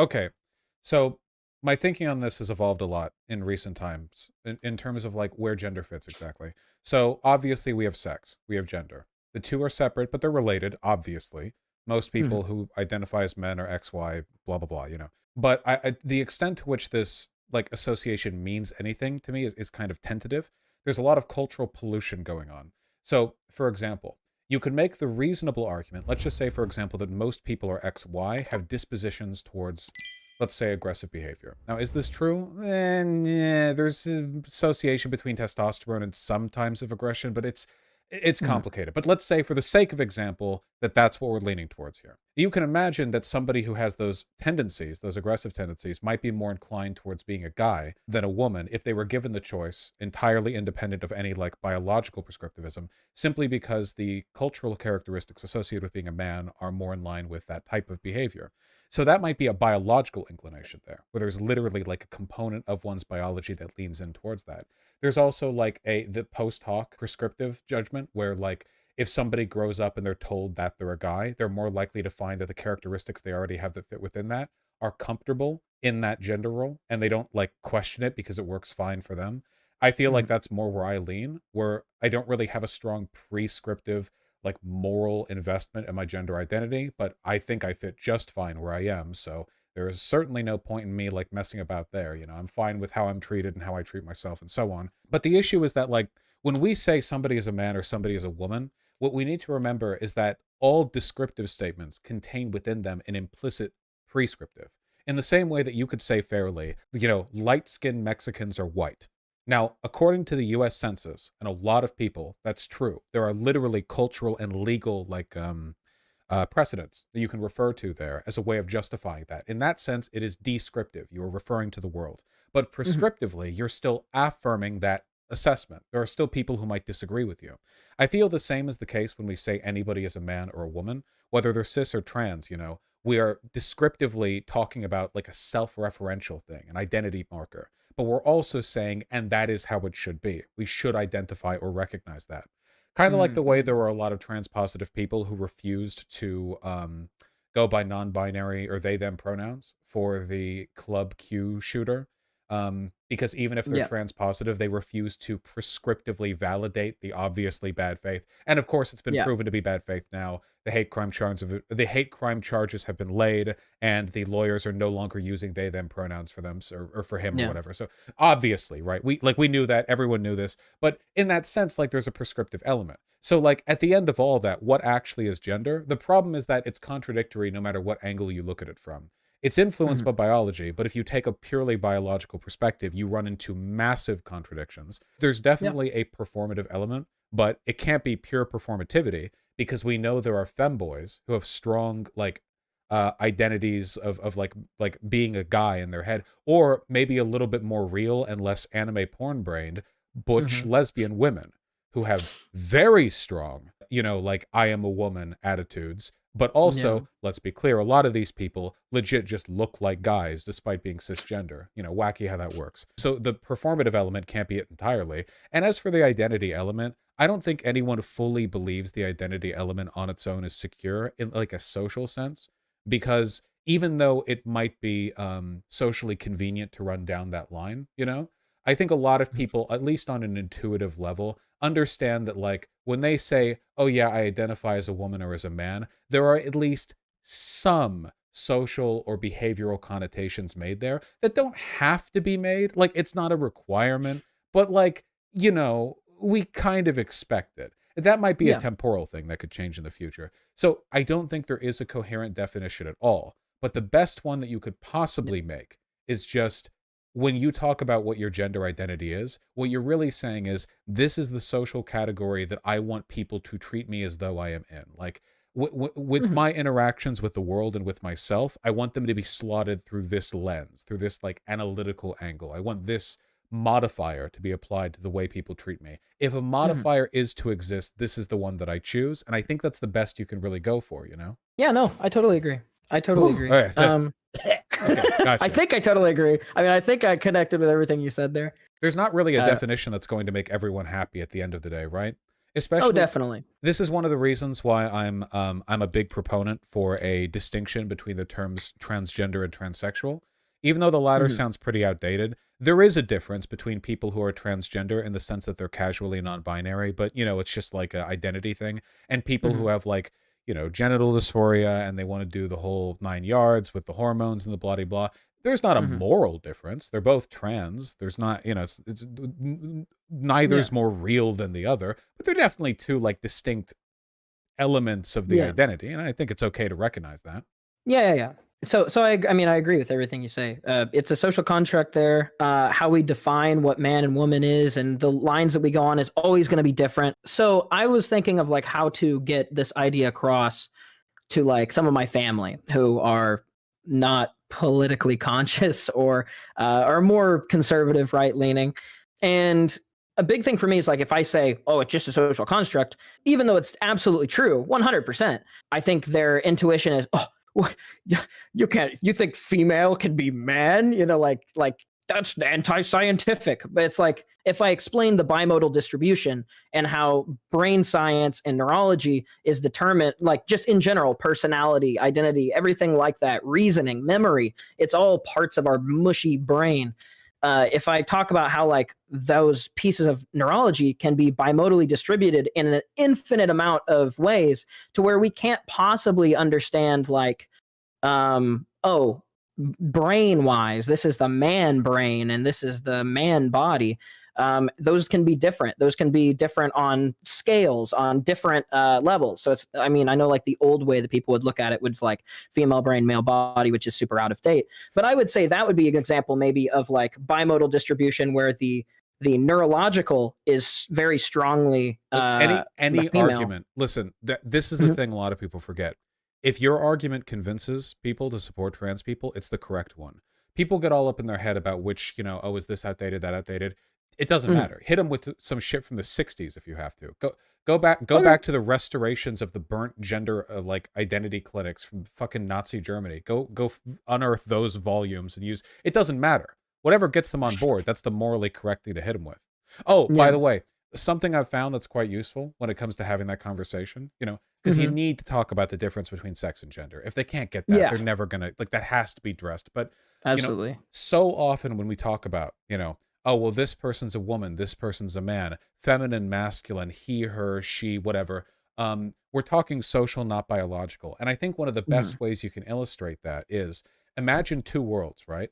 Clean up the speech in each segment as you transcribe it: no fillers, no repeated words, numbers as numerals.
Okay. So my thinking on this has evolved a lot in recent times in terms of like where gender fits exactly. So obviously we have sex, we have gender. The two are separate, but they're related, obviously. Most Mhm. people who identify as men are XY, blah, blah, blah, you know. But the extent to which this like association means anything to me is kind of tentative. There's a lot of cultural pollution going on. So, for example, you could make the reasonable argument. Let's just say, for example, that most people are XY have dispositions towards, let's say, aggressive behavior. Now, is this true? Yeah, there's an association between testosterone and some types of aggression, but it's Mhm. complicated. But let's say, for the sake of example, that that's what we're leaning towards here. You can imagine that somebody who has those tendencies, those aggressive tendencies, might be more inclined towards being a guy than a woman if they were given the choice, entirely independent of any like biological prescriptivism, simply because the cultural characteristics associated with being a man are more in line with that type of behavior. So that might be a biological inclination there, where there's literally like a component of one's biology that leans in towards that. There's also like the post hoc prescriptive judgment where like if somebody grows up and they're told that they're a guy, they're more likely to find that the characteristics they already have that fit within that are comfortable in that gender role and they don't like question it because it works fine for them. I feel like Mhm. that's more where I lean, where I don't really have a strong prescriptive like moral investment in my gender identity, but I think I fit just fine where I am. So there is certainly no point in me like messing about there. You know, I'm fine with how I'm treated and how I treat myself and so on. But the issue is that like when we say somebody is a man or somebody is a woman, what we need to remember is that all descriptive statements contain within them an implicit prescriptive. In the same way that you could say fairly, you know, light skinned Mexicans are white. Now, according to the US Census, and a lot of people, that's true. There are literally cultural and legal like precedents that you can refer to there as a way of justifying that. In that sense, it is descriptive. You are referring to the world. But Mhm. prescriptively, you're still affirming that assessment. There are still people who might disagree with you. I feel the same is the case when we say anybody is a man or a woman, whether they're cis or trans, you know, we are descriptively talking about like a self referential thing, an identity marker. But we're also saying, and that is how it should be. We should identify or recognize that. Kind of like Mhm. the way there Mhm. were a lot of trans-positive people who refused to go by non-binary or they/them pronouns for the Club Q shooter, because even if they're Yeah. trans-positive, they refuse to prescriptively validate the obviously bad faith. And of course, it's been Yeah. proven to be bad faith now. The hate crime charges have been laid, and the lawyers are no longer using they/them pronouns for them or for him or Yeah. whatever. So obviously, right? We knew that, everyone knew this, but in that sense, like there's a prescriptive element. So like at the end of all that, what actually is gender? The problem is that it's contradictory no matter what angle you look at it from. It's influenced Mhm. by biology, but if you take a purely biological perspective, you run into massive contradictions. There's Yeah. definitely a performative element, but it can't be pure performativity because we know there are femboys who have strong like identities of like being a guy in their head, or maybe a little bit more real and less anime porn brained butch Mhm. lesbian women who have very strong, you know, like I am a woman attitudes. But Yeah. also, let's be clear, a lot of these people legit just look like guys despite being cisgender. You know, wacky how that works. So the performative element can't be it entirely. And as for the identity element, I don't think anyone fully believes the identity element on its own is secure in like a social sense, because even though it might be socially convenient to run down that line, you know, I think a lot of Mhm. people, at least on an intuitive level, understand that like when they say, "Oh yeah, I identify as a woman or as a man," there are at least some social or behavioral connotations made there that don't have to be made. Like it's not a requirement, but like, you know, we kind of expect it. That might be a Yeah. temporal thing that could change in the future. So I don't think there is a coherent definition at all. But the best one that you could Yeah. possibly make is just when you talk about what your gender identity is, what you're really saying is this is the social category that I want people to treat me as though I am in. Like with Mhm. my interactions with the world and with myself, I want them to be slotted through this lens, through this like analytical angle. I want this modifier to be applied to the way people treat me. If a Mhm. modifier is to exist, this is the one that I choose, and I think that's the best you can really go for, you know? Yeah, no, I totally agree. I totally Whew, agree. all right. Okay, I gotcha. think I totally agree. I mean, I think I connected with everything you said there. There's not really a Uh, definition that's going to make everyone happy at the end of the day, right? Oh, Especially, definitely. this is one of the reasons why I'm a big proponent for a distinction between the terms transgender and transsexual. Even though the latter Hmm. sounds pretty outdated, there is a difference between people who are transgender in the sense that they're casually non-binary, but it's just like an identity thing, and people who Hmm. have like, genital dysphoria and they want to do the whole 9 yards with the hormones and the blah blah blah. There's not a Hmm. moral difference. They're both trans. There's not, it's Yeah. neither's more real than the other, but they're definitely two like distinct elements of the Yeah. identity, and I think it's okay to recognize that. Yeah, yeah, yeah. So I mean, I agree with everything you say. It's a social construct there. How we define what man and woman is, and the lines that we go on is always going to be different. So I was thinking of like how to get this idea across to like some of my family who are not politically conscious or are more conservative, right leaning, and a big thing for me is like if I say, "Oh, it's just a social construct," even though it's absolutely true, 100%. I think their intuition is, "Oh, what? You can't. You think female can be man? Like that's anti-scientific." But it's like if I explain the bimodal distribution and how brain science and neurology is determined, like just in general, personality, identity, everything like that, reasoning, memory, it's all parts of our mushy brain. If I talk about how like those pieces of neurology can be bimodally distributed in an infinite amount of ways to where we can't possibly understand like oh, brain wise, this is the man brain and this is the man body. Those can be different. Those can be different on scales, on different levels. So I mean, I know like the old way that people would look at it would like female brain, male body, which is super out of date. But I would say that would be an example maybe of like bimodal distribution where the neurological is very strongly Look, any female. argument. Listen, this is the Mhm. thing a lot of people forget. If your argument convinces people to support trans people, it's the correct one. People get all up in their head about which, oh, is this outdated, that outdated? It doesn't Mhm. matter. Hit them with some shit from the '60s if you have to. Go Okay. back to the restorations of the burnt gender like identity clinics from fucking Nazi Germany. Unearth those volumes and use. It doesn't matter. Whatever gets them on board, that's the morally correct thing to hit them with. Oh, by Yeah. the way, something I've found that's quite useful when it comes to having that conversation, because you Hmm. need to talk about the difference between sex and gender. If they can't get that, Yeah. they're never gonna like that has to be dressed. But, you know, Absolutely. so often when we talk about, oh, well, this person's a woman, this person's a man, feminine, masculine, he, her, she, whatever. We're talking social, not biological. And I think one of the Mhm. best ways you can illustrate that is imagine two worlds, right?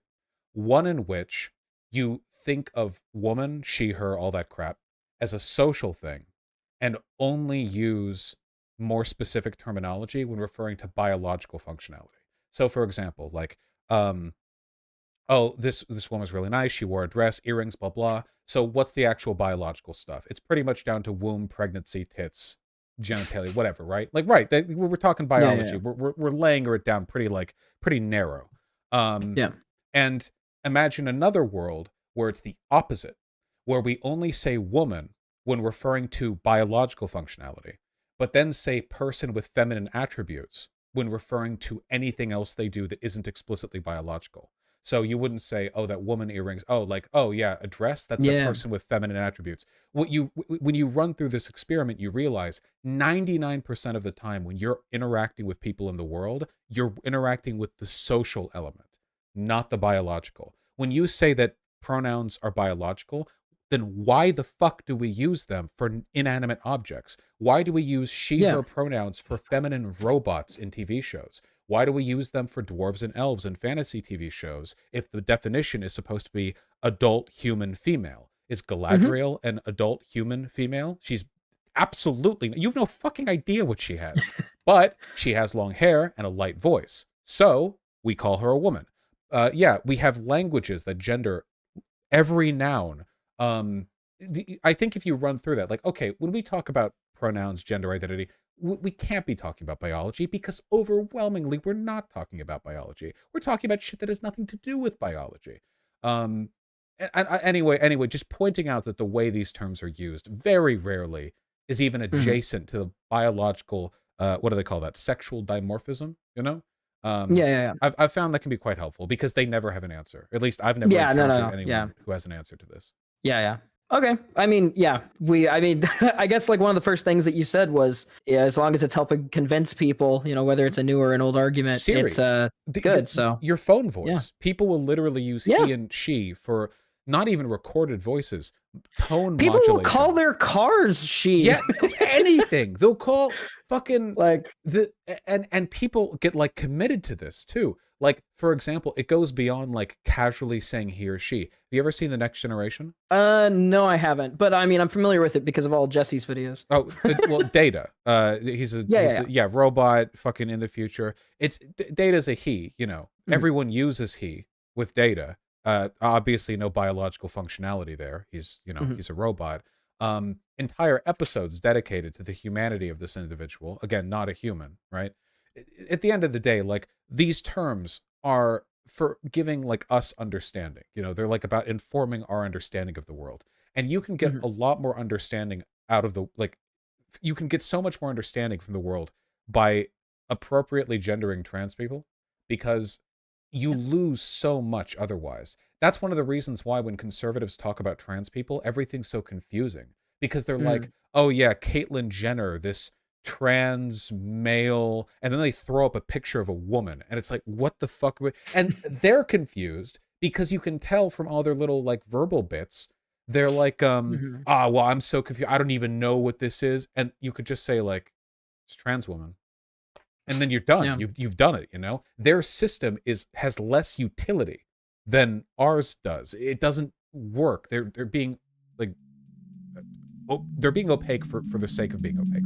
One in which you think of woman, she, her, all that crap as a social thing and only use more specific terminology when referring to biological functionality. So for example, like oh, this woman's really nice, she wore a dress, earrings, blah blah. So what's the actual biological stuff? It's pretty much down to womb, pregnancy, tits, genitalia, whatever, right? Like right, we're talking Yeah, yeah, biology. yeah. We're laying it down pretty narrow. Um Yeah. and imagine another world where it's the opposite, where we only say woman when referring to biological functionality, but then say person with feminine attributes when referring to anything else they do that isn't explicitly biological. So you wouldn't say, "Oh, that woman earrings." Oh, like, "Oh yeah, a dress." That's a Yeah. person with feminine attributes. When you run through this experiment, you realize 99% of the time when you're interacting with people in the world, you're interacting with the social element, not the biological. When you say that pronouns are biological, then why the fuck do we use them for inanimate objects? Why do we use she, Yeah. her pronouns for feminine robots in TV shows? Why do we use them for dwarves and elves in fantasy TV shows if the definition is supposed to be adult human female? Is Mhm. Galadriel an adult human female? She's absolutely, you've no fucking idea what she has. But she has long hair and a light voice. So we call her a woman. Yeah, we have languages that gender every noun. I think if you run through that, like, okay, when we talk about pronouns, gender identity, we can't be talking about biology because overwhelmingly we're not talking about biology. We're talking about shit that has nothing to do with biology. Um, anyway, just pointing out that the way these terms are used very rarely is even Mhm. adjacent to the biological. What do they call that? Sexual dimorphism. Um, Yeah, yeah, yeah. I've found that can be quite helpful because they never have an answer. At least I've never Yeah, no, no, encountered no. Yeah. anyone who has an answer to this. Yeah, yeah. Okay. I mean, yeah, I guess like one of the first things that you said was, yeah, as long as it's helping convince people, whether it's a new or an old argument, it's Siri, good. So your phone yeah, voice. People will literally use yeah. he and she for not even recorded voices, tone People will call modulation. their cars she. Yeah, anything. They'll call fucking Like, and people get like committed to this too. Like, for example, it goes beyond like casually saying he or she. Have you ever seen The Next Generation? no, I haven't, but I mean, I'm familiar with it because of all Jesse's videos. Oh, well, Data. He's a robot fucking in the future. Data's a he, Everyone uses he with Data. Obviously no biological functionality there. He's, he's a robot. Entire episodes dedicated to the humanity of this individual. Again, not a human, right? At the end of the day, like, these terms are for giving like us understanding. They're like about informing our understanding of the world. And you can get a lot more understanding out of you can get so much more understanding from the world by appropriately gendering trans people, because you lose so much otherwise. That's one of the reasons why when conservatives talk about trans people, everything's so confusing, because they're like, oh yeah, Caitlyn Jenner, this trans male, and then they throw up a picture of a woman, and it's like, what the fuck? And they're confused because you can tell from all their little like verbal bits. They're like, well, I'm so confused. I don't even know what this is. And you could just say like, it's trans woman, and then you're done. Yeah. You've done it. Their system has less utility than ours does. It doesn't work. They're being like, they're being opaque for the sake of being opaque.